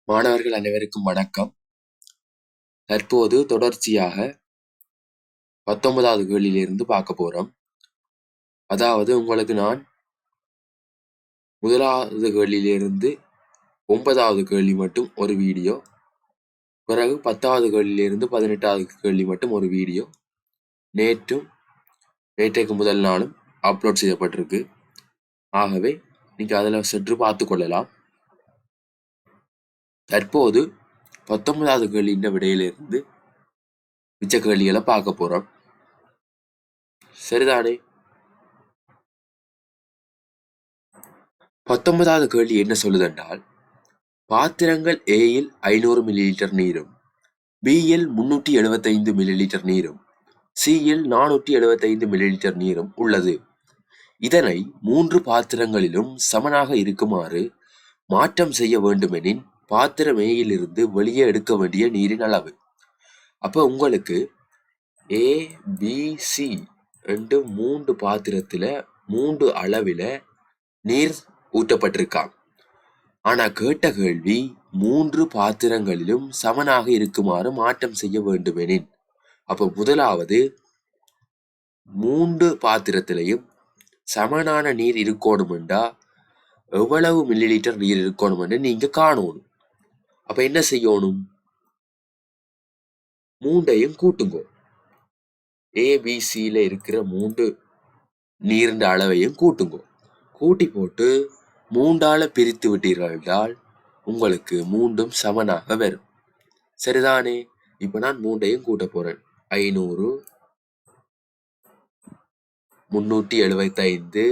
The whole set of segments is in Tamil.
மாணவர்கள் அனைவருக்கும் வணக்கம். தற்போது தொடர்ச்சியாக 19வது கேள்வியிலிருந்து பார்க்க போறோம். அதாவது உங்களுக்கு நான் 1வது கேள்வியிலிருந்து 9வது கேள்வி மட்டும் ஒரு வீடியோ, பிறகு 10வது கேள்வியிலிருந்து 18வது கேள்வி மட்டும் ஒரு வீடியோ நேற்றைக்கு முதல் நாளும் அப்லோட் செய்யப்பட்டிருக்கு. ஆகவே நீங்க அதில் சற்று பார்த்து கொள்ளலாம். தற்போது 19வது கேள்வியின் விடையிலிருந்து மிச்ச கேள்விகளை பார்க்க போறோம். சரிதானே? 19வது கேள்வி என்ன சொல்லுதென்றால், பாத்திரங்கள் ஏயில் 500 மில்லிலிட்டர் நீரும், பியில் 375 மில்லிலிட்டர் நீரும், சியில் 475 மில்லிலிட்டர் நீரும் உள்ளது. இதனை 3 பாத்திரங்களிலும் சமனாக இருக்குமாறு மாற்றம் செய்ய வேண்டுமெனின் பாத்திரம் ஏயிலிருந்து வெளியே எடுக்க வேண்டிய நீரின் அளவு. அப்ப உங்களுக்கு ஏ பி சி என்று 3 பாத்திரத்துல 3 அளவில நீர் ஊற்றப்பட்டிருக்காம். ஆனா கேட்ட கேள்வி 3 பாத்திரங்களிலும் சமனாக இருக்குமாறு மாற்றம் செய்ய வேண்டுமெனின், அப்ப முதலாவது 3 பாத்திரத்திலையும் சமனான நீர் இருக்கணுமெண்டா எவ்வளவு மில்லிலிட்டர் நீர் இருக்கணுமென்று நீங்க காணணும். அப்ப என்ன செய்யணும்? 3ஐயும் கூட்டுங்கோ. ஏபிசியில இருக்கிற 3 நீரின் அளவையும் கூட்டுங்கோ. கூட்டி போட்டு 3ஆல பிரித்து விட்டீர்கள் என்றால் உங்களுக்கு 3ம் சமனாக வரும். சரிதானே? இப்ப நான் 3ஐயும் கூட்ட போறேன். 500, 375,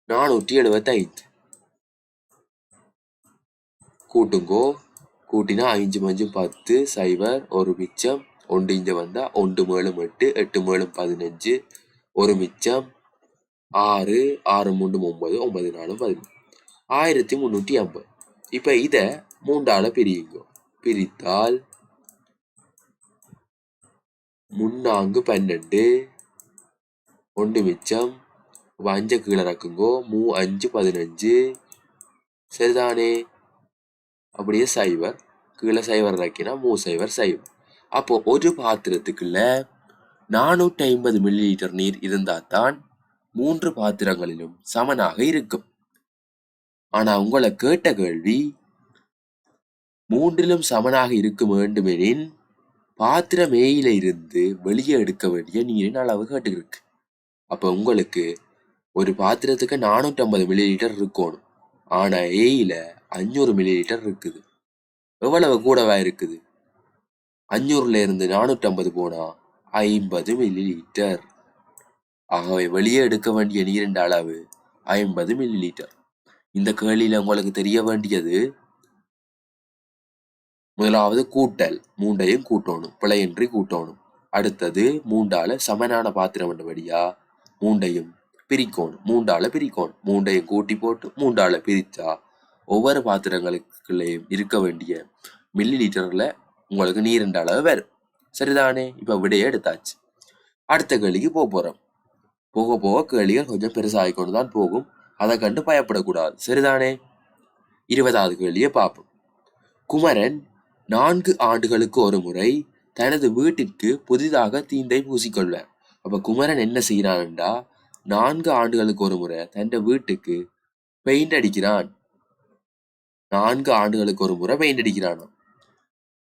475 கூட்டுங்கோ. கூட்டினா 5 5 10, 0 ஒரு மிச்சம், 1 இங்க வந்தா 1 மேலும் 8, 8 மேலும் 15, ஒரு மிச்சம் 6, 6 3 9, 9 4 11, 1350. இப்ப இத 3ஆல பிரியுங்க. பிரித்தால் 3 12, 1 மிச்சம், 5 கீழே இறக்குங்கோ. 3 5 15. சரிதானே? அப்படியே 0 கீழே 0 இறக்கினா 3 0 0. அப்போ ஒரு பாத்திரத்துக்குள்ள 450 மில்லிலிட்டர் நீர் இருந்தால்தான் 3 பாத்திரங்களிலும் சமனாக இருக்கும். ஆனா உங்களை கேட்ட கேள்வி 3லும் சமனாக இருக்க வேண்டுமெனின் பாத்திரம் ஏயில இருந்து வெளியே எடுக்க வேண்டிய நீரின் அளவு கேட்டுருக்கு. அப்ப உங்களுக்கு ஒரு பாத்திரத்துக்கு 450 மில்லிலிட்டர் இருக்கணும். ஆனா ஏயில 500 மில்லிலிட்டர் இருக்குது. எவ்வளவு கூடவா இருக்குது? 500ல இருந்து 450 போனா 50 மில்லிலிட்டர். ஆகவே வெளியே எடுக்க வேண்டிய நீரின் அளவு 50 மில்லிலிட்டர். இந்த கேள்வியில உங்களுக்கு தெரிய வேண்டியது, முதலாவது கூட்டல், 3ஐயும் கூட்டணும், பிழையின்றி கூட்டணும். அடுத்தது 3ஆல சமனான பாத்திரம் என்றபடியா 3ஐயும் பிரிக்கணும், 3ஆல பிரிக்கணும். 3ஐயும் கூட்டி போட்டு 3ஆல பிரிச்சா ஒவ்வொரு பாத்திரங்களுக்குள்ளேயும் இருக்க வேண்டிய மில்லி லிட்டர்ல உங்களுக்கு நீரின் அளவு வரும். சரிதானே? இப்ப விடையை எடுத்தாச்சு. அடுத்த கேள்விக்கு போறோம். போக போக கேள்விகள் கொஞ்சம் பெருசாகிக்கொண்டு தான் போகும். அதை கண்டு பயப்படக்கூடாது. சரிதானே? 20வது கேள்வியை பார்ப்போம். குமரன் 4 ஆண்டுகளுக்கு ஒரு முறை தனது வீட்டிற்கு புதிதாக தீந்தை பூசிக்கொள்வார். அப்ப குமரன் என்ன செய்யறான்டா, 4 ஆண்டுகளுக்கு ஒரு முறை தன் வீட்டுக்கு பெயிண்ட் அடிக்கிறான். 4 ஆண்டுகளுக்கு ஒரு முறை பெயிண்ட் அடிக்கிறான்.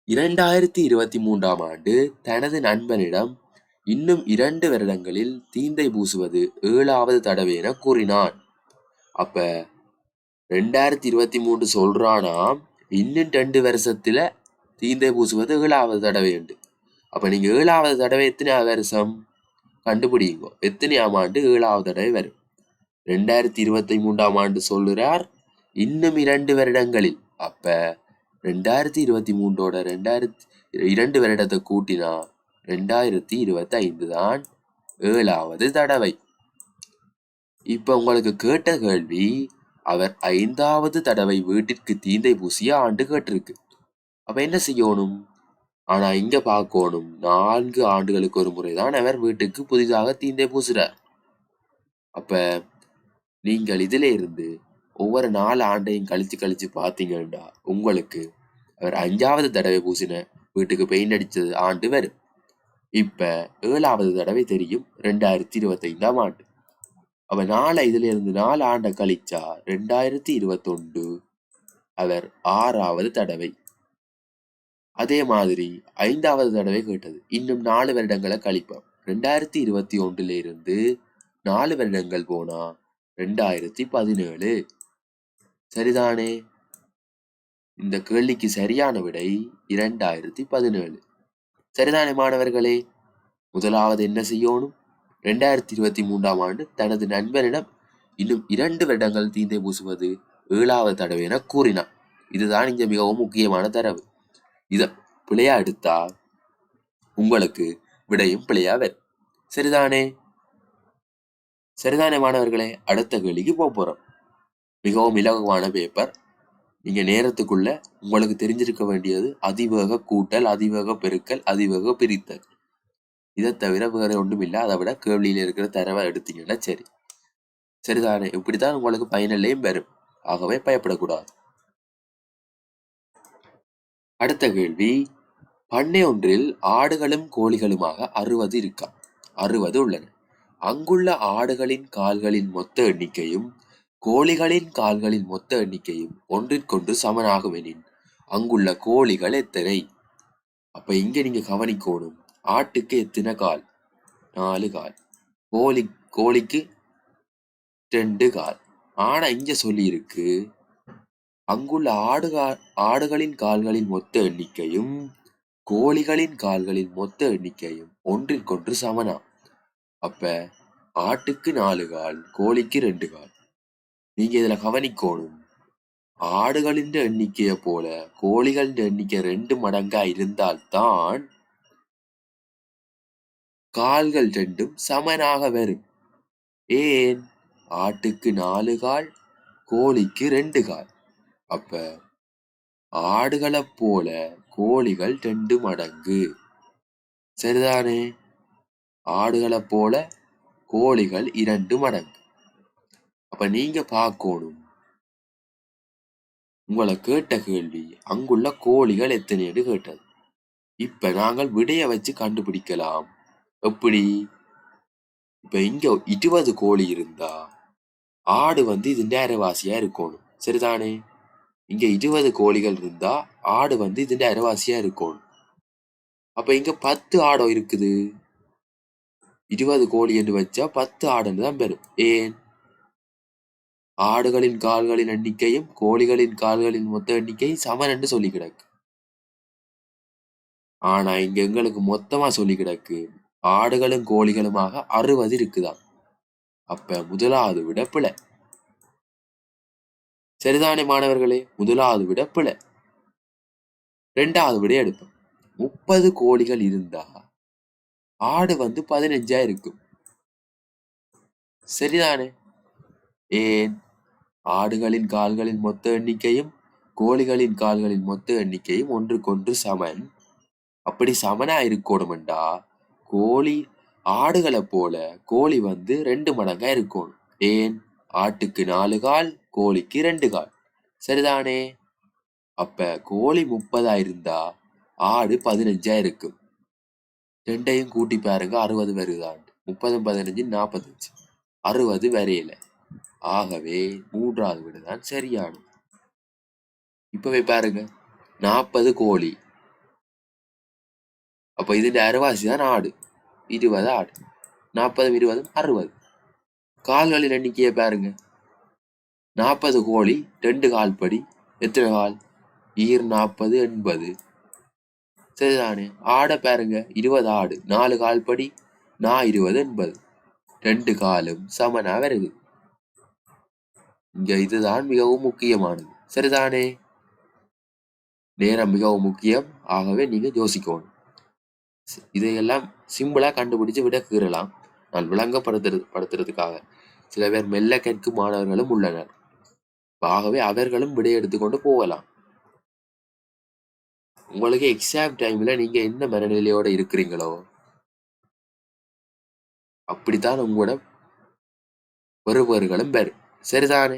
2023ஆம் ஆண்டு தனது நண்பனிடம் இன்னும் 2 வருடங்களில் தீந்தை பூசுவது 7வது தடவை என கூறினான். அப்ப 2023 சொல்றானாம், இன்னும் 2 வருஷத்துல தீந்தை பூசுவது 7வது தடவை உண்டு. அப்ப நீங்க 7வது தடவை எத்தனையாவது வருஷம் கண்டுபிடிங்க. எத்தனையாம் ஆண்டு 7வது தடவை வரும்? 2023ஆம் ஆண்டு சொல்லுறார், இன்னும் 2 வருடங்களில். அப்ப 2023ஓட 2 வருடத்தை கூட்டினா 2025 தான் 7வது தடவை. இப்ப உங்களுக்கு கேட்ட கேள்வி, அவர் 5வது தடவை வீட்டிற்கு தீந்தை பூசிய ஆண்டு கேட்டிருக்கு. அப்ப என்ன செய்யணும்? ஆனா இங்க பார்க்கணும், 4 ஆண்டுகளுக்கு ஒரு முறைதான் அவர் வீட்டுக்கு புதிதாக தீந்தை பூசுறார். அப்ப நீங்கள் இதில இருந்து ஒவ்வொரு 4 ஆண்டையும் கழிச்சு கழிச்சு பார்த்தீங்கன்னா உங்களுக்கு அவர் 5வது தடவை பூசின வீட்டுக்கு பெயிண்ட் அடிச்சது ஆண்டு வரும். இப்ப 7வது தடவை தெரியும் 2025ஆம் ஆண்டு. அப்ப 4 இதுல இருந்து 4 ஆண்டை கழிச்சா 2021 அவர் 6வது தடவை. அதே மாதிரி 5வது தடவை கேட்டது இன்னும் 4 வருடங்களை கழிப்போம். 2021 இருந்து 4 வருடங்கள் போனா 2017. சரிதானே? இந்த கேள்விக்கு சரியான விடை 2017. சரிதானே மாணவர்களே? முதலாவது என்ன செய்யணும்? 2023ஆம் ஆண்டு தனது நண்பனிடம் இன்னும் 2 வருடங்கள் தீந்தை பூசுவது 7வது தடவை என கூறினார். இதுதான் இங்க மிகவும் முக்கியமான தரவு. இத பிழையா எடுத்தா உங்களுக்கு விடையும் பிழையா வரும். சரிதானே? சரிதானே மாணவர்களே? அடுத்த கேள்விக்கு போறோம். மிகவும் இலகுவான பேப்பர். நீங்க நேரத்துக்குள்ள உங்களுக்கு தெரிஞ்சிருக்க வேண்டியது அதிவேக கூட்டல், அதிவேக பெருக்கல், அதிவேக பிரித்தல். இதை தவிர வேற ஒன்றும் இல்லை. அதை விட கேள்வியில இருக்கிற தரவை எடுத்தீங்கன்னா சரி. சரிதானே? இப்படித்தான் உங்களுக்கு பயனிலையும் வரும். ஆகவே பயப்படக்கூடாது. அடுத்த கேள்வி, பண்ணை ஒன்றில் ஆடுகளும் கோழிகளுமாக 60 இருக்கா. 60 உள்ளன. அங்குள்ள ஆடுகளின் கால்களின் மொத்த எண்ணிக்கையும் கோழிகளின் கால்களின் மொத்த எண்ணிக்கையும் ஒன்றிற்கொன்று சமனாகும் எனின் அங்குள்ள கோழிகள் எத்தனை? அப்ப இங்க நீங்க கவனிக்கணும். ஆட்டுக்கு எத்தனை கால்? 4 கால். கோழிக்கு 2 கால். ஆனா இங்க சொல்லி இருக்கு அங்குள்ள ஆடுகளின் கால்களின் மொத்த எண்ணிக்கையும் கோழிகளின் கால்களின் மொத்த எண்ணிக்கையும் ஒன்றிற்கொன்று சமனா. அப்ப ஆட்டுக்கு 4 கால், கோழிக்கு 2 கால். நீங்க இதுல கவனிக்கணும். ஆடுகளின் எண்ணிக்கையை போல கோழிகளின் எண்ணிக்கை 2 மடங்கா இருந்தால்தான் கால்கள் 2ம் சமனாக வரும். ஏன்? ஆட்டுக்கு 4 கால், கோழிக்கு 2 கால். அப்ப ஆடுகளைப் போல கோழிகள் 2 மடங்கு. சரிதானே? ஆடுகளைப் போல கோழிகள் 2 மடங்கு. அப்ப நீங்க பார்க்கணும், உங்களை கேட்ட கேள்வி அங்குள்ள கோழிகள் எத்தனைன்னு கேட்டது. இப்ப நாங்கள் விடைய வச்சு கண்டுபிடிக்கலாம். எப்படி? இப்ப இங்க 20 கோழி இருந்தா ஆடு இதுண்ட அரைவாசியா இருக்கணும். சரிதானே? இங்க 20 கோழிகள் இருந்தா ஆடு இதுண்ட அரைவாசியா இருக்கணும். அப்ப இங்க 10 ஆடோ இருக்குது. 20 கோழி என்று வச்சா 10 ஆடுன்னு தான் பெறும். ஏன்? ஆடுகளின் கால்களின் எண்ணிக்கையும் கோழிகளின் கால்களின் மொத்த எண்ணிக்கை சமன் என்று சொல்லி கிடக்கு. ஆனா இங்க எங்களுக்கு மொத்தமா சொல்லி கிடக்கு ஆடுகளும் கோழிகளுமாக 60 இருக்குதான். அப்ப முதலாவது விட பிழை. சரிதானே மாணவர்களே? முதலாவது விட பிழை. 2வது விட எடுப்போம். 30 கோழிகள் இருந்தா ஆடு 15ஆ இருக்கும். சரிதானே? ஏன்? ஆடுகளின் கால்களின் மொத்த எண்ணிக்கையும் கோழிகளின் கால்களின் மொத்த எண்ணிக்கையும் ஒன்றுக்கொன்று சமன். அப்படி சமனா இருக்கணும்டா கோழி ஆடுகளை போல கோழி 2 மடங்கா இருக்கணும். ஏன்? ஆட்டுக்கு 4 கால், கோழிக்கு 2 கால். சரிதானே? அப்ப கோழி 30ஆ இருந்தா ஆடு 15ஆ இருக்கும். 2யும் கூட்டி பாருங்க, 60 வருதான். 30 15 45, 60 வரையில. ஆகவே 3வது விடுதான் சரியானது. இப்பவே பாருங்க, 40 கோழி. அப்ப இதுல அரைவாசி தான் ஆடு. 20 ஆடு. 40 20 60. கால்களின் எண்ணிக்கையை பாருங்க. 40 கோழி 2 கால் படி எத்தனை கால்? 40 80. சரிதானே? ஆடை பாருங்க, 20 ஆடு 4 கால் படி 20 80. 2 காலும் சமனா வருது. இங்க இதுதான் மிகவும் முக்கியமானது. சரிதானே? நேரம் மிகவும் முக்கியம். ஆகவே நீங்க யோசிக்கணும். இதையெல்லாம் சிம்பிளா கண்டுபிடிச்சு விட கீறலாம். நான் விளங்கப்படுத்துறதுக்காக. சில பேர் மெல்ல கேட்கும் மாணவர்களும் உள்ளனர். ஆகவே அவர்களும் விடை எடுத்துக்கொண்டு போகலாம். உங்களுக்கு எக்ஸாம் டைம்ல நீங்க என்ன மனநிலையோட இருக்கிறீங்களோ அப்படித்தான் உங்களோட பெறுபவர்களும் பெறும். சரிதானே?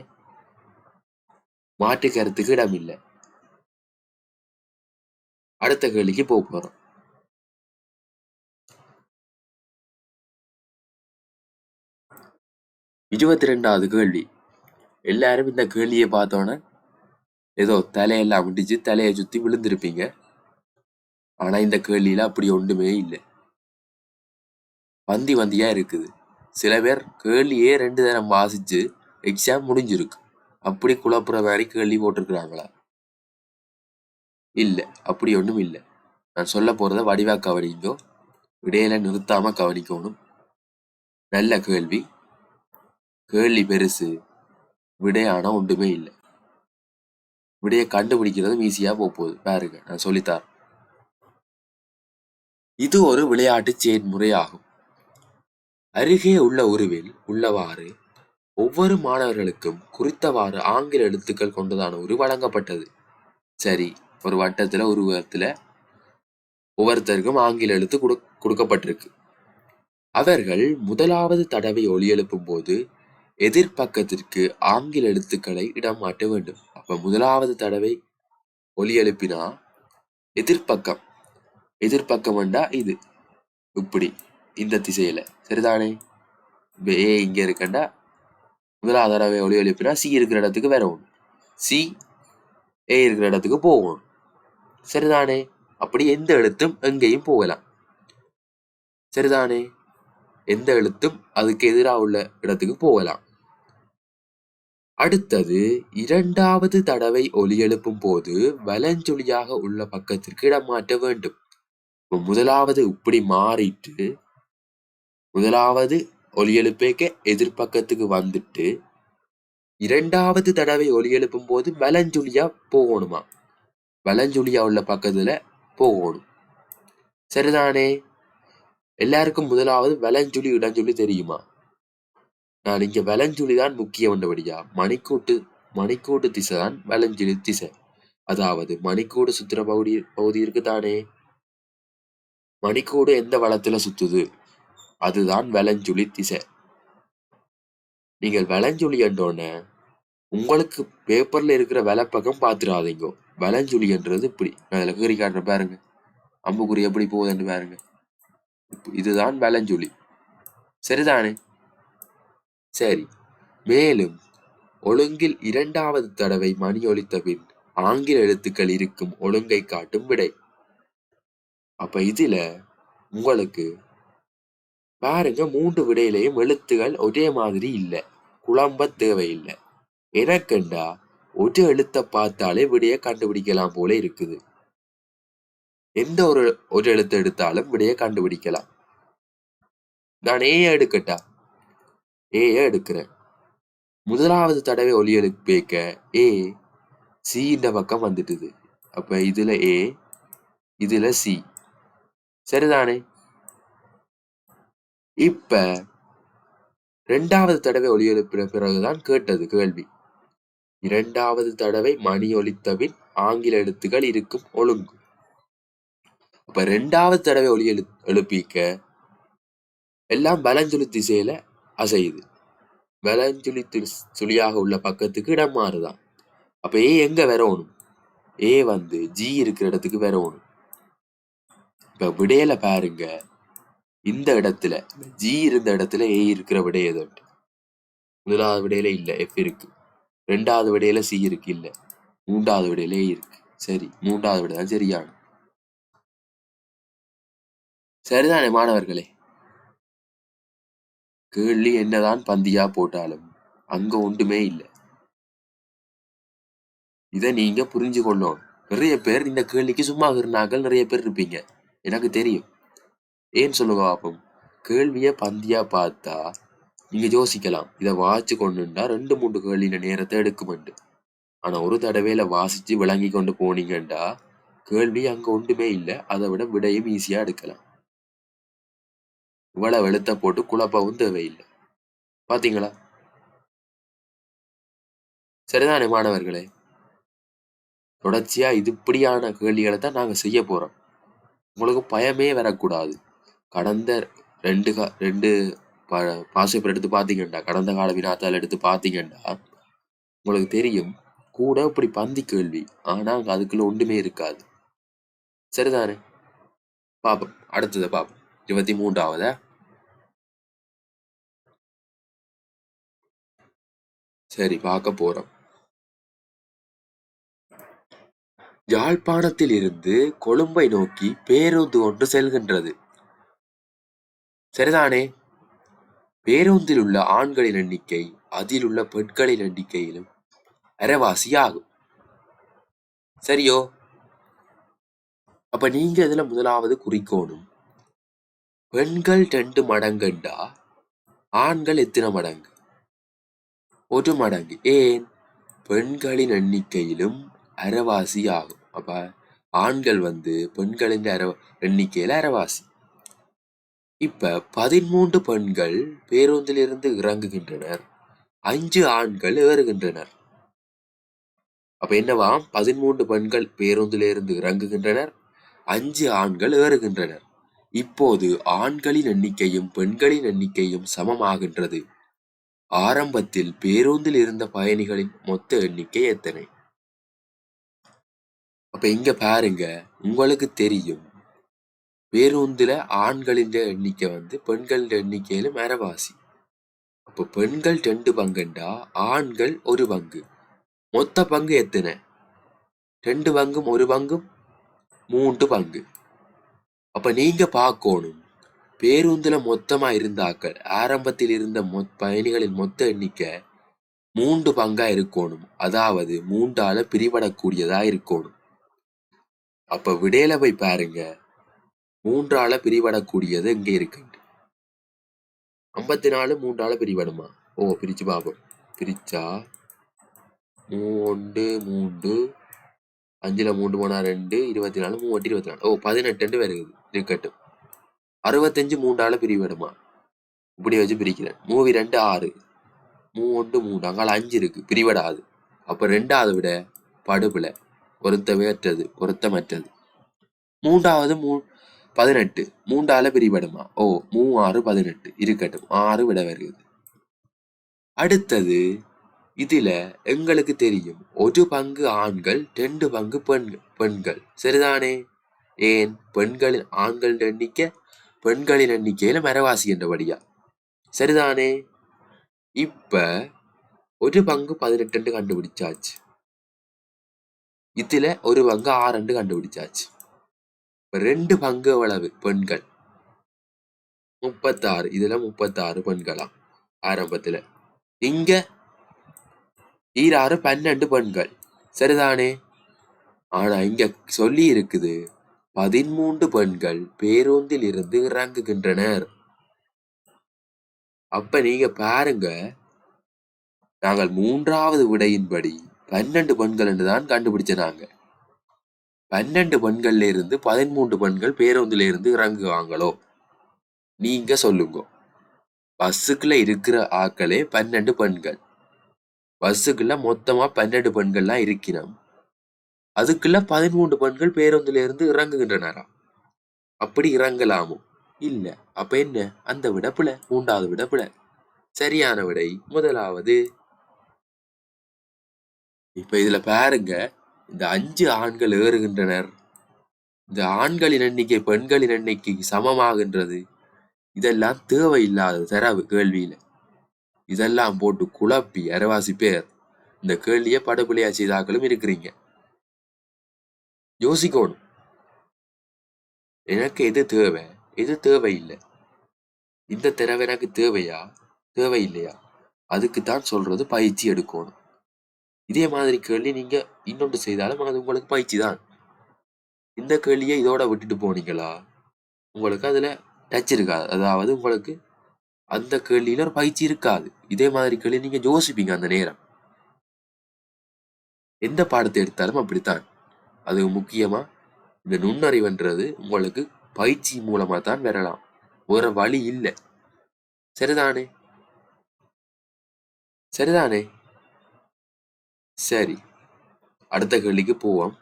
மாற்று கருத்துக்கு இடம் இல்லை. அடுத்த கேள்விக்கு போறோம். 22வது கேள்வி. எல்லாரும் இந்த கேள்வியை பார்த்தோன்னே ஏதோ தலையெல்லாம் விட்டுச்சு, தலையை சுத்தி விழுந்திருப்பீங்க. ஆனா இந்த கேள்வியில அப்படி ஒன்றுமே இல்லை. வந்தியா இருக்குது. சில பேர் கேள்வியே 2 தரம் வாசிச்சு எக்ஸாம் முடிஞ்சிருக்கு. அப்படி குழப்புற மாதிரி கேள்வி போட்டிருக்கிறாங்களா? இல்ல, அப்படி ஒன்றும் இல்லை. நான் சொல்ல போறத வடிவா கவனிங்கோ, இடையில நிறுத்தாம கவனிக்கணும். நல்ல கேள்வி, கேள்வி பெருசு, விடையான ஒன்றுமே இல்லை. விடையை கண்டுபிடிக்கிறதும் ஈஸியா போகுது. பாருங்க, நான் சொல்லித்தார். இது ஒரு விளையாட்டு செயல்முறை ஆகும். அருகே உள்ள உருவில் உள்ளவாறு ஒவ்வொரு மாணவர்களுக்கும் குறித்தவாறு ஆங்கில எழுத்துக்கள் கொண்டதான உரு வழங்கப்பட்டது. சரி, ஒரு வட்டத்துல உருவத்துல ஒவ்வொருத்தருக்கும் ஆங்கில எழுத்து கொடுக்கப்பட்டிருக்கு. அவர்கள் முதலாவது தடவை ஒலி எழுப்பும் போது எதிர்பக்கத்திற்கு ஆங்கில எழுத்துக்களை இடம் மாற்ற வேண்டும். அப்ப முதலாவது தடவை ஒலி எழுப்பினா எதிர்பக்கம், எதிர்பக்கம் வேண்டா இது இப்படி இந்த திசையில, சரிதானே? ஏ இங்க இருக்கண்டா முதலாவது தடவை ஒலி எழுப்பினா சி இருக்கிற இடத்துக்கு வரணும், சி ஏ இருக்கிற இடத்துக்கு போகணும், சரிதானே? அப்படி எந்த எழுத்தும் எங்கேயும் போகலாம், சரிதானே? எந்த எழுத்தும் அதுக்கு எதிராக உள்ள இடத்துக்கு போகலாம். அடுத்தது இரண்டாவது தடவை ஒலி எழுப்பும் போது வலஞ்சொலியாக உள்ள பக்கத்திற்கு இடம் மாற்ற வேண்டும். முதலாவது இப்படி மாறிட்டு முதலாவது ஒலி எழுப்பேக்க எதிர்பக்கத்துக்கு வந்துட்டு இரண்டாவது தடவை ஒலி எழுப்பும் போது வலஞ்சொலியா போகணுமா, வலஞ்சொலியா உள்ள பக்கத்துல போகணும், சரிதானே? எல்லாருக்கும் முதலாவது வலஞ்சொலி இடஞ்சொலி தெரியுமா? நான் இங்க வலஞ்சொலி தான் முக்கியம் என்றபடியா மணிக்கூட்டு திசை தான் வலஞ்சொலி திசை. அதாவது மணிக்கூடு சுத்துற பகுதி இருக்குதானே, மணிக்கூடு எந்த வளத்துல சுத்துது அதுதான் வலஞ்சொலி திசை. நீங்கள் வலஞ்சொலி என்றோன்னு உங்களுக்கு பேப்பர்ல இருக்கிற வலப்பக்கம் பாத்துடாதீங்க. வலஞ்சொலி என்றது இப்படி, நான் இதுல கீறி காட்டுறேன் பாருங்க, அம்புக்குறி எப்படி போகுதுன்னு பாருங்க, இதுதான் வலஞ்சொலி, சரிதானே? சரி, மேலும் ஒழுங்கில் இரண்டாவது தடவை மணி ஒலித்த பின் ஆங்கில எழுத்துக்கள் இருக்கும் ஒழுங்கை காட்டும் விடை. அப்ப இதுல உங்களுக்கு பாருங்க, 3 விடையிலையும் எழுத்துகள் ஒரே மாதிரி இல்லை, குழம்ப தேவையில்லை. எனக்குண்டா ஒரு எழுத்தை பார்த்தாலே விடையை கண்டுபிடிக்கலாம் போல இருக்குது. எந்த ஒரு எழுத்து எடுத்தாலும் விடையை கண்டுபிடிக்கலாம். நான் ஏ எடுக்கட்டா? ஏ எடுக்கிறேன். முதலாவது தடவை ஒலி எழுப்பேக்க ஏ சி இந்த பக்கம் வந்துட்டுது. அப்ப இதுல ஏ, இதுல சி, சரிதானே? இப்ப 2வது தடவை ஒலி எழுப்பின பிறகுதான் கேட்டது கேள்வி. 2வது தடவை மணி ஒலித்தபின் ஆங்கில எழுத்துக்கள் இருக்கும் ஒழுங்கு. அப்ப 2வது தடவை ஒலி எழுப்பிக்க எல்லாம் வலஞ்சொலி திசையில அசையுது. வலஞ்சொலி சுழியாக உள்ள பக்கத்துக்கு இடம் மாறுதான். அப்ப ஏ எங்க வரணும்? ஏ வந்து ஜி இருக்கிற இடத்துக்கு வரணும். இப்ப விடையில பாருங்க, இந்த இடத்துல ஜி இருந்த இடத்துல ஏ இருக்கிற விடை எது? முதலாவது விடையில இல்ல, எஃப் இருக்கு. 2வது விடையில சி இருக்கு, இல்ல. 3வது விடையில ஏ இருக்கு. சரி, 3வது விடை தான் சரியான. சரிதானே மாணவர்களே? கேள்வி என்னதான் பந்தியா போட்டாலும் அங்க ஒன்றுமே இல்லை. இதை நீங்க புரிஞ்சு கொள்ளணும். நிறைய பேர் இந்த கேள்விக்கு சும்மா இருந்தார்கள், நிறைய பேர் இருப்பீங்க, எனக்கு தெரியும். ஏன் சொல்லுங்க பாப்போம்? கேள்விய பந்தியா பார்த்தா நீங்க யோசிக்கலாம், இதை வாசிச்சு கொண்டுண்டா 2-3 கேள்வியில நேரத்தை எடுக்குமெண்டு. ஆனா ஒரு தடவையில வாசிச்சு விளங்கி கொண்டு போனீங்கண்டா கேள்வி அங்க ஒன்றுமே இல்லை, அதை விட விடையும் ஈஸியா எடுக்கலாம். இவ்வளவு எழுத்த போட்டு குழப்பவும் தேவையில்லை. பாத்தீங்களா? சரிதானே மாணவர்களே? தொடர்ச்சியா இப்படியான கேள்விகளை தான் நாங்க செய்ய போறோம். உங்களுக்கு பயமே வரக்கூடாது. கடந்த 2 பாஸ் பேப்பர் எடுத்து பாத்தீங்கன்னா, கடந்த கால வினாத்தாள் எடுத்து பாத்தீங்கன்னா உங்களுக்கு தெரியும், கூட இப்படி பந்தி கேள்வி, ஆனா அதுக்குள்ள ஒன்றுமே இருக்காது. சரிதானே? பாப்போம், அடுத்ததை பாப்போம். 23வது. சரி, பார்க்க போறோம். யாழ்ப்பாணத்தில் இருந்து கொழும்பை நோக்கி பேருந்து ஒன்று செல்கின்றது. சரிதானே? பேருந்தில் உள்ள ஆண்களின் எண்ணிக்கை அதில் உள்ள பெண்களின் எண்ணிக்கையிலும் அரைவாசி ஆகும். சரியோ? அப்ப நீங்க இதுல முதலாவது குறிக்கோணும், பெண்கள் 2 மடங்குண்டா ஆண்கள் எத்தனை மடங்கு? 1 மடங்கு. ஏன்? பெண்களின் எண்ணிக்கையிலும் அரைவாசி ஆகும். அப்ப ஆண்கள் பெண்களின் எண்ணிக்கையில அரைவாசி. இப்ப 13 பெண்கள் பேருந்திலிருந்து இறங்குகின்றனர், 5 ஆண்கள் ஏறுகின்றனர். அப்ப என்னவாம்? 13 பெண்கள் பேருந்திலிருந்து இறங்குகின்றனர், 5 ஆண்கள் ஏறுகின்றனர். இப்போது ஆண்களின் எண்ணிக்கையும் பெண்களின் எண்ணிக்கையும் சமமாகின்றது. ஆரம்பத்தில் பேருந்தில் இருந்த பயணிகளின் மொத்த எண்ணிக்கை எத்தனை? அப்ப இங்க பாருங்க, உங்களுக்கு தெரியும் பேருந்துல ஆண்களின் எண்ணிக்கை பெண்களின் எண்ணிக்கையிலும் அரைவாசி. அப்ப பெண்கள் 2 பங்குண்டா ஆண்கள் 1 பங்கு. மொத்த பங்கு எத்தனை? 2 பங்கும் 1 பங்கும் 3 பங்கு. அப்ப நீங்க பார்க்கணும், பேருந்துல மொத்தமா இருந்தாக்கள் ஆரம்பத்தில் இருந்த பயணிகளின் மொத்த எண்ணிக்கை 3 பங்கா இருக்கணும். அதாவது 3ஆல பிரிபடக்கூடியதா இருக்கணும். அப்ப விடையில போய் பாருங்க, 3ஆல பிரிபடக்கூடியது எங்க இருக்கு? 54 3ஆல பிரிபடுமா? பிரிச்சு பார்ப்போம். பிரிச்சா 3 3 5ல 3 போனா 2 24 3 24 18 வருது. இருக்கட்டும். 65 3ஆல பிரிபடுமா? இப்படி வச்சு பிரிக்கிறேன். 3 2 6 3 3 அங்கால 5 இருக்கு, பிரிபடாது. அப்ப 2ஆவது விட படுப்புல பொருத்தமற்றது, பொருத்தமற்றது. 3வது 18 3ஆல பிரிபடுமா? 3 6 18 இருக்கட்டும், 6 விட வருகிறது. அடுத்தது இதுல எங்களுக்கு தெரியும் 1 பங்கு ஆண்கள் 2 பங்கு பெண்கள். சரிதானே? ஏன்? பெண்களின் ஆண்களின் எண்ணிக்கை பெண்களின் எண்ணிக்கையில மரவாசி என்றபடியா. சரிதானே? இப்ப 1 பங்கு 18 கண்டுபிடிச்சாச்சு. இதுல 1 பங்கு 6 கண்டுபிடிச்சாச்சு. 2 பங்கு எவ்வளவு? பெண்கள் 36. இதுல 36 பெண்களாம் ஆரம்பத்துல. இங்க 6 12 பெண்கள். சரிதானே? ஆனா இங்க சொல்லி இருக்குது 13 பெண்கள் பேருந்தில் இருந்து இறங்குகின்றனர். அப்ப நீங்க பாருங்க, நாங்கள் 3வது விடையின்படி 12 பெண்கள் என்றுதான் கண்டுபிடிச்சாங்க. 12 பெண்கள்ல இருந்து 13 பெண்கள் பேருந்துல இருந்து இறங்குவாங்களோ? நீங்க சொல்லுங்க. பஸ்ஸுக்குள்ள இருக்கிற ஆக்களே 12 பெண்கள். பஸ்ஸுக்குள்ள மொத்தமா 12 பெண்கள்லாம் இருக்கிறோம். அதுக்குள்ள 13 பெண்கள் பேருந்துல இருந்து இறங்குகின்றனரா? அப்படி இறங்கலாமோ? இல்ல. அப்ப என்ன? அந்த விட பிழை. 3வது விட பிழை. சரியான விடை முதலாவது. இப்ப இதுல பாருங்க, இந்த 5 ஆண்கள் ஏறுகின்றனர், இந்த ஆண்களின் எண்ணிக்கை பெண்களின் எண்ணிக்கைக்கு சமமாகின்றது. இதெல்லாம் தேவையில்லாத தரவு கேள்வியில. இதெல்லாம் போட்டு குழப்பி அரைவாசி பேர் இந்த கேள்வியை படுபிழையா செய்தாக்களும் இருக்கிறீங்க. யோசிக்கணும், எனக்கு எது தேவை, எது தேவையில்லை, இந்த திறவை எனக்கு தேவையா தேவையில்லையா, அதுக்குத்தான் சொல்றது பயிற்சி எடுக்கணும். இதே மாதிரி கேள்வி நீங்க இன்னொன்று செய்தாலும் அது உங்களுக்கு பயிற்சி தான். இந்த கேள்வியை இதோட விட்டுட்டு போனீங்களா, உங்களுக்கு அதுல டச் இருக்காது. அதாவது உங்களுக்கு அந்த கேள்வியில ஒரு பயிற்சி இருக்காது. இதே மாதிரி கேள்வி நீங்க யோசிப்பீங்க அந்த நேரம். எந்த பாடத்தை எடுத்தாலும் அப்படித்தான். அது முக்கியமா இந்த நுண்ணறிவுன்றது உங்களுக்கு பயிற்சி மூலமா தான் வரலாம், வேற வழி இல்லை. சரிதானே? சரிதானே? சரி, அடுத்த கேள்விக்கு போவோம்.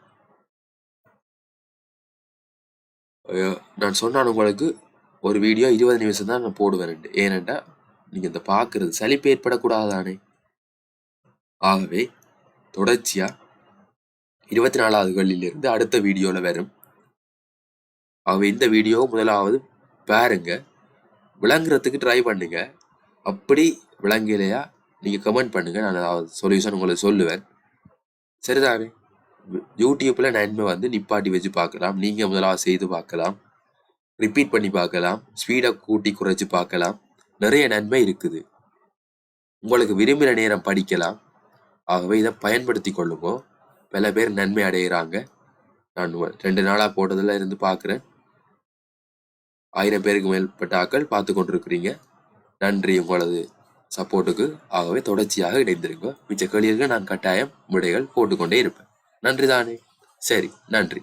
நான் சொன்னான் உங்களுக்கு ஒரு வீடியோ 20 நிமிஷம் தான் நான் போடுவேன். ஏனென்றா நீங்க இந்த பாக்குறது சலிப்பு ஏற்படக்கூடாதானே. ஆகவே தொடர்ச்சியா 24வது கேள்வியிலிருந்து அடுத்த வீடியோல வரும். இந்த வீடியோ முதலாவது பாருங்க, விளங்குறதுக்கு ட்ரை பண்ணுங்க. அப்படி விளங்கலையா நீங்க கமெண்ட் பண்ணுங்க, நான் சொல்யூஷன் உங்களுக்கு சொல்லுவேன். சரிதானே? யூடியூப்ல நன்மை நிப்பாட்டி வச்சு பார்க்கலாம், நீங்க முதலாவது செய்து பார்க்கலாம், ரிப்பீட் பண்ணி பார்க்கலாம், ஸ்பீடை கூட்டி குறைச்சு பார்க்கலாம். நிறைய நன்மை இருக்குது. உங்களுக்கு விரும்பின நேரம் படிக்கலாம். ஆகவே இதை பயன்படுத்தி கொள்ளுங்க. பல பேர் நன்மை அடைகிறாங்க. நான் 2 நாளா போட்டதுல இருந்து பார்க்குறேன். 1000 பேருக்கு மேற்பட்ட ஆக்கள் பார்த்து கொண்டிருக்கிறீங்க. நன்றி உங்களது சப்போர்ட்டுக்கு. ஆகவே தொடர்ச்சியாக இணைந்திருங்க. மிச்ச கேள்விகள் நான் கட்டாயம் விடைகள் போட்டுக்கொண்டே இருப்பேன். நன்றி தானே? சரி, நன்றி.